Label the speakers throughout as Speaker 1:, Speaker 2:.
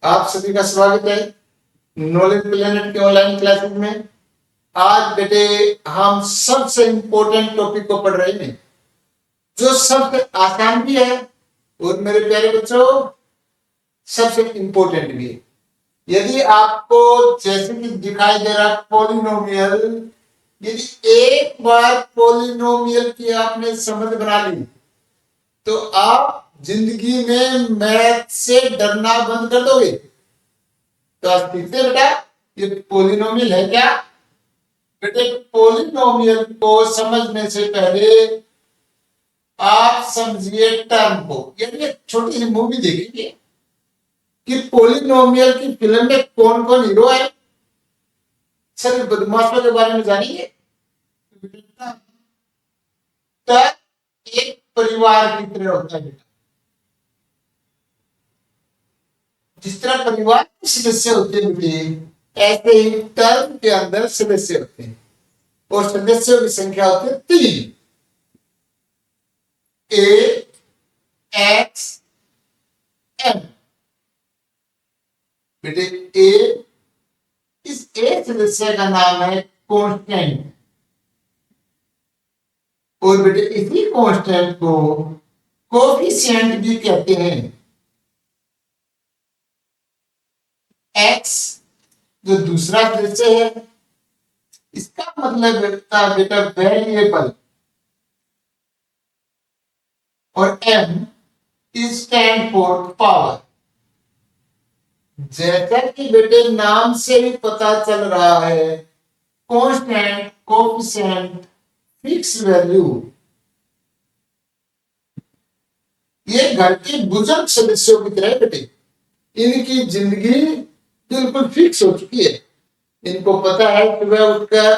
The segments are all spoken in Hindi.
Speaker 1: आप सभी का स्वागत है नॉलेज प्लेनेट के ऑनलाइन क्लासेस में। आज बेटे हम सबसे इंपॉर्टेंट टॉपिक को पढ़ रहे हैं जो सबसे आसान भी है और मेरे प्यारे बच्चों सबसे इंपॉर्टेंट भी है। यदि आपको जैसे कि दिखाई दे रहा पॉलिनोमियल, यदि एक बार पॉलिनोमियल की आपने समझ बना ली तो आप जिंदगी में मैथ से डरना बंद कर दोगे। तो आज देखते हैं बेटा ये पॉलिनोमियल है क्या। बेटे पॉलिनोमियल को समझने से पहले आप समझिए टर्म को, यानी छोटी सी मूवी देखेंगे कि पॉलिनोमियल की फिल्म में कौन कौन हीरो है, सभी बदमाशों के बारे में जानेंगे। एक परिवार की तरह होता है बेटा, जिस तरह परिवार के सदस्य होते हैं बेटे ऐसे ही टर्म के अंदर सदस्य होते हैं और सदस्यों की संख्या होती है 3। ए एक्स एम। बेटे ए, इस ए सदस्य का नाम है कांस्टेंट और बेटे इसी कांस्टेंट को कोफिशिएंट भी कहते हैं। एक्स जो दूसरा सदस्य है इसका मतलब बेटा वेरिएबल और M is stand for power. जैसा कि बेटे नाम से ही पता चल रहा है कांस्टेंट, कोफिशिएंट, फिक्स वैल्यू, ये घर के बुजुर्ग सदस्यों की तरह बेटे इनकी जिंदगी बिल्कुल फिक्स हो चुकी है। इनको पता है सुबह उठकर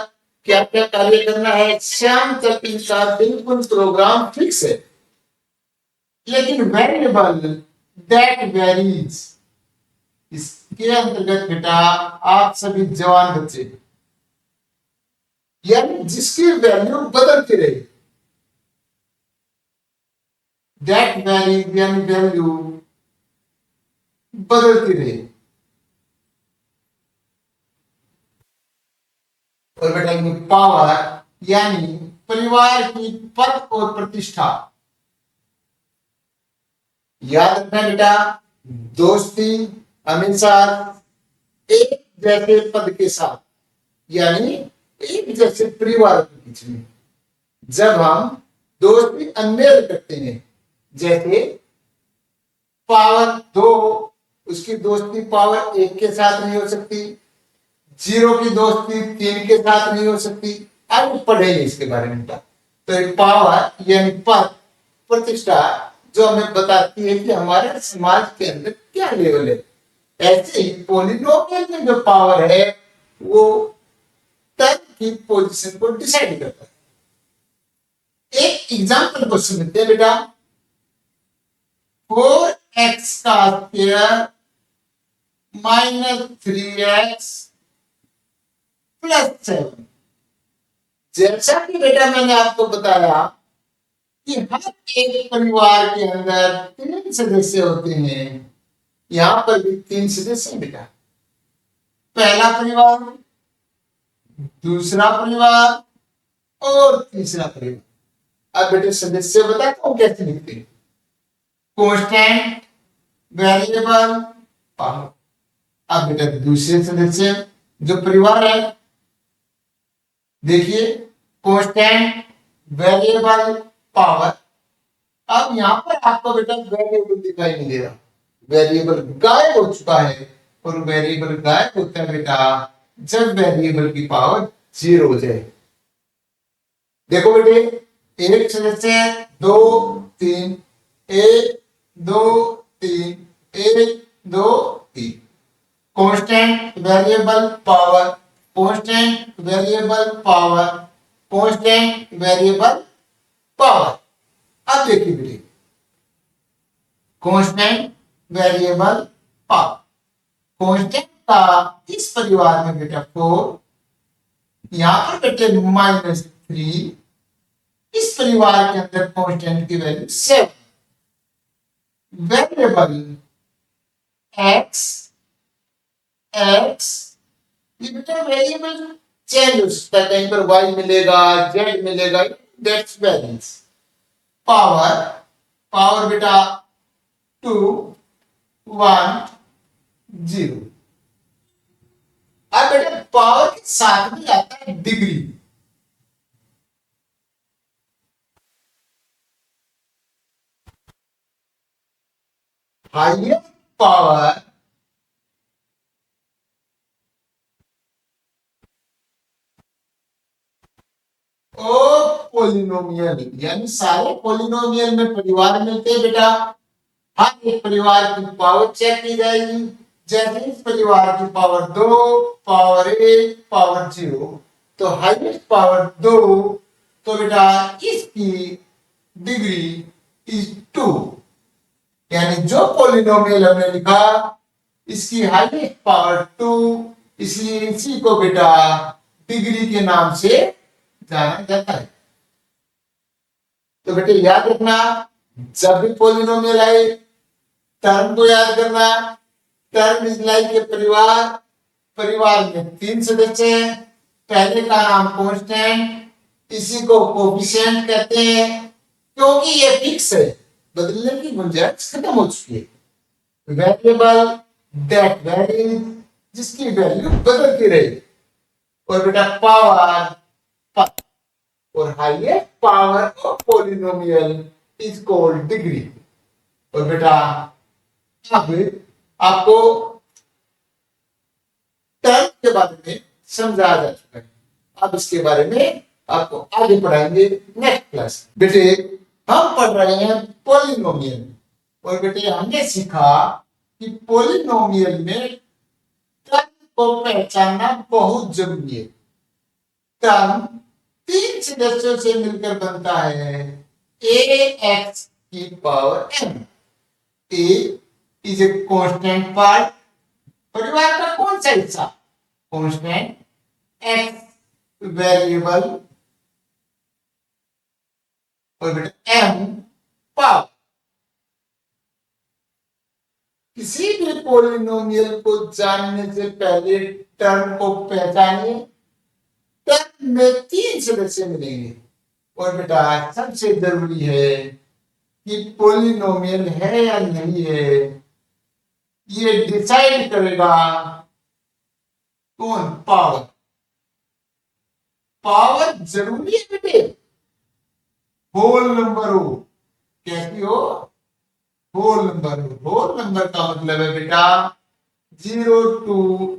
Speaker 1: क्या क्या कार्य करना है, शाम तक इनका बिल्कुल प्रोग्राम फिक्स है। लेकिन वेरिएबल दैट वेरीज, इसके अंतर्गत बेटा आप सभी जवान बच्चे, यानी जिसकी वैल्यू बदलती रहे, दैट वेरीज यानी वैल्यू बदलती रहे। और बेटा पावर यानी परिवार की पद और प्रतिष्ठा। याद रखना बेटा दोस्ती हमेशा एक जैसे पद के साथ, यानी एक जैसे परिवार के बीच में। जब हम दोस्ती अनमेल करते हैं, जैसे पावर 2, उसकी दोस्ती पावर 1 के साथ नहीं हो सकती, 0 की दोस्ती 3 के साथ नहीं हो सकती। अब पढ़ेंगे इसके बारे में। तो पावर यानी पद, प्रतिष्ठा जो हमें बताती है कि हमारे समाज के अंदर क्या लेवल है। ऐसे ही पॉलिनोमियल में जो पावर है वो टर्म की पोजीशन को डिसाइड करता है। एक एग्जांपल क्वेश्चन देते हैं बेटा, 4x का स्क्वायर -3x + 7। जैसा कि बेटा मैंने आपको बताया कि हर एक परिवार के अंदर 3 सदस्य होते हैं। यहां पर भी 3 सदस्य हैं बेटा, पहला परिवार, दूसरा परिवार और तीसरा परिवार। अब बेटे सदस्य बताता हूं कैसे लिखते हैं। Constant, variable, power. अब बेटा दूसरे सदस्य जो परिवार है, देखिए कांस्टेंट, वेरिएबल, पावर। अब यहां पर आपको बेटा वेरिएबल दिखाई नहीं दे रहा, वेरिएबल गायब हो चुका है। और वेरिएबल गायब होता है बेटा जब वेरिएबल की पावर 0 हो जाए। देखो बेटे एक सदस्य 2 3, 1 2 3, 1 2 3। Constant, variable, power, constant, variable, power, constant, variable, power. अब देखिए बेटे कांस्टेंट, वेरिएबल, पावर। कांस्टेंट का इस परिवार में बेटा 4, यहां पर बेटे -3, इस परिवार के अंदर कांस्टेंट की वैल्यू 7। वेरिएबल x एक्स, ये बेटा वेरिएबल चेंज हो सकता है, कहीं पर वाई मिलेगा, जेड मिलेगा, दैट्स वैरियंस। पावर, पावर बेटा 2 1 0। अब बेटा पावर के साथ में आता है डिग्री। हाईएस्ट पावर ओ पोलिनोमियल, यानी सारे पोलिनोमियल में परिवार मिलते हैं बेटा। हर एक परिवार की पावर चेक की जाएगी। जैसे इस परिवार की पावर 2, पावर 1, पावर 0, तो हाईएस्ट पावर 2, तो बेटा इसकी डिग्री इज 2। यानी जो पोलिनोमियल हमने लिखा इसकी हाईएस्ट पावर 2, इसलिए इसी को बेटा डिग्री के नाम से जाना जाता है। तो बेटे याद रखना, जब भी पोलिनोमियल आए टर्म को याद करना। टर्म इज लाइक ए परिवार, परिवार में 3 सदस्य हैं। पहले का नाम कांस्टेंट, इसी को कोफिशिएंट कहते हैं, क्योंकि ये फिक्स है, बदलने की गुंजाइश खत्म हो चुकी है। वेरिएबल दैट वेरीज, जिसकी वैल्यू बदलती रही। और बेटा पावर, और highest power of polynomial is called degree. और बेटा अब आपको टर्म के बारे में समझाया जा चुका है, अब इसके बारे में आपको आगे पढ़ाएंगे नेक्स्ट क्लास। बेटे हम पढ़ रहे हैं पोलिनोमियल, और बेटे हमने सीखा कि पोलिनोमियल में टर्म को पहचानना बहुत जरूरी है। टर्म 3 सदस्यों से मिलकर बनता है ए एक्स की power N. A is a constant part, परिवार का कौन सा हिस्सा? कांस्टेंट। एक्स वेरिएबल, और बेटा एम पावर। किसी भी पोलिनोमियल को जानने से पहले टर्म को पहचानिए। टर्म में 3 सदस्य मिलेंगे, और बेटा सबसे जरूरी है कि पोलिनोमियल है या नहीं है, ये डिसाइड करेगा कौन? पावर। पावर जरूरी है बेटे, होल नंबर हो। कैसी हो? होल नंबर हो। होल नंबर का मतलब है बेटा 0 to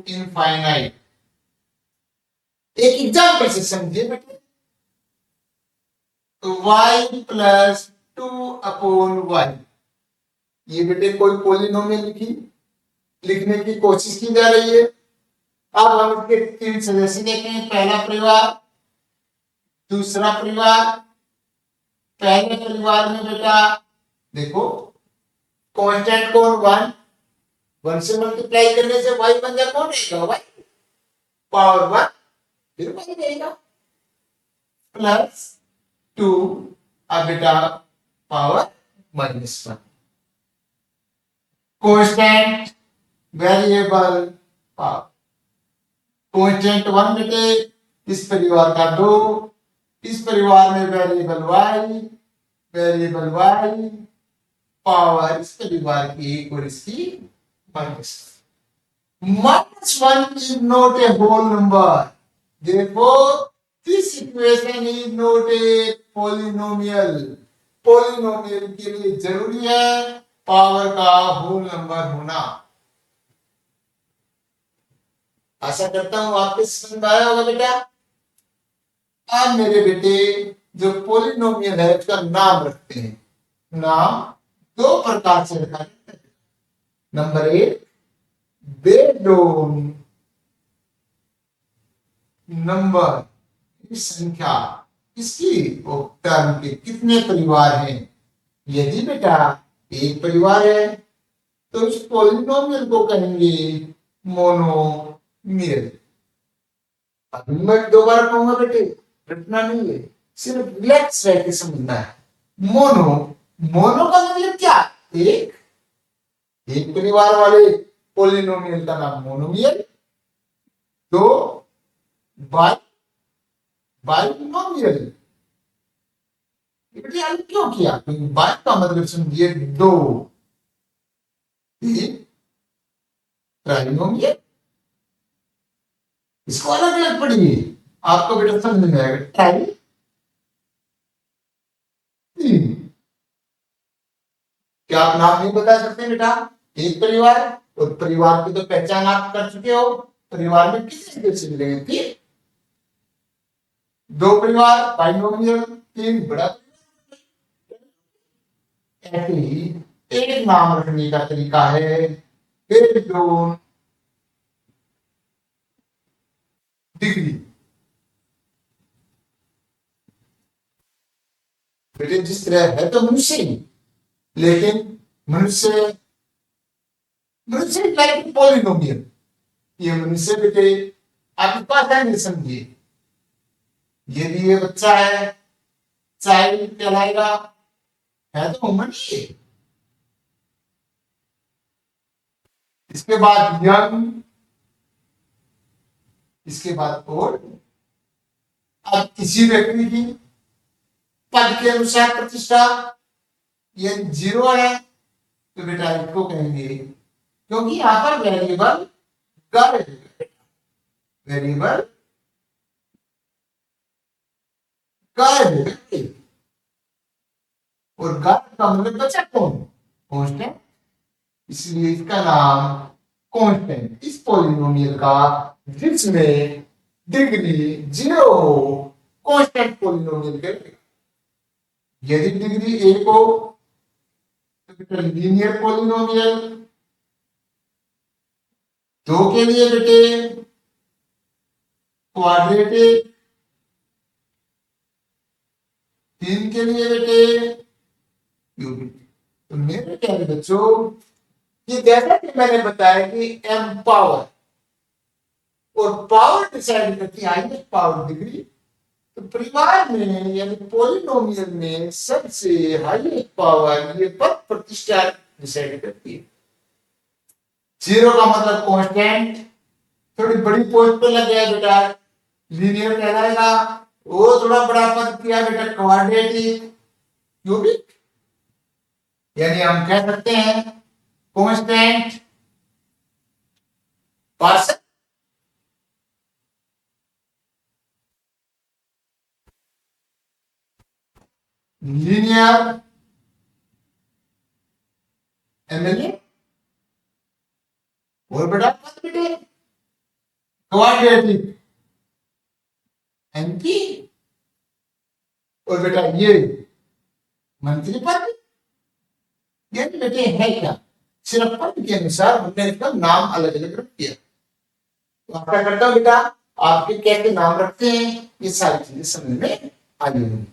Speaker 1: इनफाइनाइट। एक एग्जाम्पल से समझिए बेटे, y प्लस 2 अपॉन y, ये बेटे कोई पोलिनोमियल लिखने की कोशिश की जा रही है। अब हम इसके 3 सदस्य देखें। पहला परिवार, दूसरा परिवार। पहले परिवार में बेटा देखो कांस्टेंट कौन? 1, 1 से मल्टीप्लाई करने से y बन जाए, कौन रहेगा? y पावर 1, फिर y रहेगा प्लस 2, अब बेटा power -1। Constant variable power. Constant 1 बेटे इस परिवार का 2, इस परिवार में वेरिएबल वेरिएबल y पावर इस परिवार की 1 और इसकी -1 is not a whole number, therefore this equation is not a polynomial। Polynomial के लिए जरूरी है पावर का होल नंबर होना। आशा करता हूं आपको समझ में आया होगा बेटा। अब मेरे बेटे जो पोलिनोमियल है उसका नाम रखते हैं। नाम 2 प्रकार से रखा जाता है। नंबर 1 बेस्ड ऑन नंबर, संख्या, इसकी टर्म के कितने परिवार हैं। यदि बेटा एक परिवार है तो उस पोलिनोमियल को कहेंगे मोनोमियल। अभी मैं दोबारा कहूंगा बेटे, रटना नहीं है, सिर्फ रिलैक्स रह के समझना है। मोनो, मोनो का मतलब क्या? एक परिवार वाले पोलिनोमियल का नाम मोनोमियल, दो बाई बाइनोमियल। बेटे क्यों किया? क्योंकि बाई का मतलब समझिए दो, तीन ट्राइनोमियल। इसको अलग अलग पढ़िए, आपको बेटा समझ में आएगा। ट्राई तीन, क्या आप नाम नहीं बता सकते बेटा? एक परिवार, और परिवार की तो पहचान आप कर चुके हो। परिवार में कितने सदस्य मिलेंगे? तीन। दो परिवार बाइनोमियल, तीन बड़ा। ऐसे ही एक नाम रखने का तरीका है एक जोन डिग्री। बेटे जिस तरह है तो मनुष्य ही, लेकिन मनुष्य मनुष्य लाइक पॉलिनोमियल। ये मनुष्य बेटे आपके पास आएंगे, समझिए। यदि ये बच्चा है, चाइल्ड कहलाएगा, है तो ह्यूमन ही है। इसके बाद यंग, इसके बाद ओल्ड। अब किसी व्यक्ति की पद के अनुसार प्रतिष्ठा ये जीरो है तो बेटा इसको कहेंगे, क्योंकि यहां पर वेरिएबल कर है, वेरिएबल कर है, और कर का मतलब बचा कौन? कांस्टेंट। इसलिए इसका नाम कांस्टेंट, इस पॉलिनोमियल का जिसमें डिग्री जीरो हो कांस्टेंट पॉलिनोमियल कहते हैं। यदि डिग्री एक हो तो लीनियर पॉलिनोमियल। दो के लिए बेटे क्वाड्रेटिक, तीन के लिए बेटे क्यूबिक। तो मेरे प्यारे बच्चों, ये जैसा कि मैंने बताया कि m पावर और पावर डिसाइड करती है हाईएस्ट पावर डिग्री। तो परिवार में यानी पॉलिनोमियल में सबसे हाईएस्ट पावर ये पद प्रतिष्ठा डिसाइड करती है। जीरो का मतलब कांस्टेंट, थोड़ी बड़ी पोस्ट पे लग गया बेटा लीनियर कहलाएगा। वो थोड़ा बड़ा पद किया बेटा क्वाड्रेटिक, क्यूबिक। यानी हम कह सकते हैं कांस्टेंट पर्सन, लीनियर एमएलए, और बेटा पद बेटे क्वाड्रेटिक एमपी, और बेटा ये मंत्री पद। यानी बेटे है क्या, सिर्फ पद के अनुसार हमने इसका नाम अलग अलग रख दिया। तो आशा करता हूं बेटा आपके कैसे नाम रखते हैं ये सारी चीजें समझ में आ गई होंगी।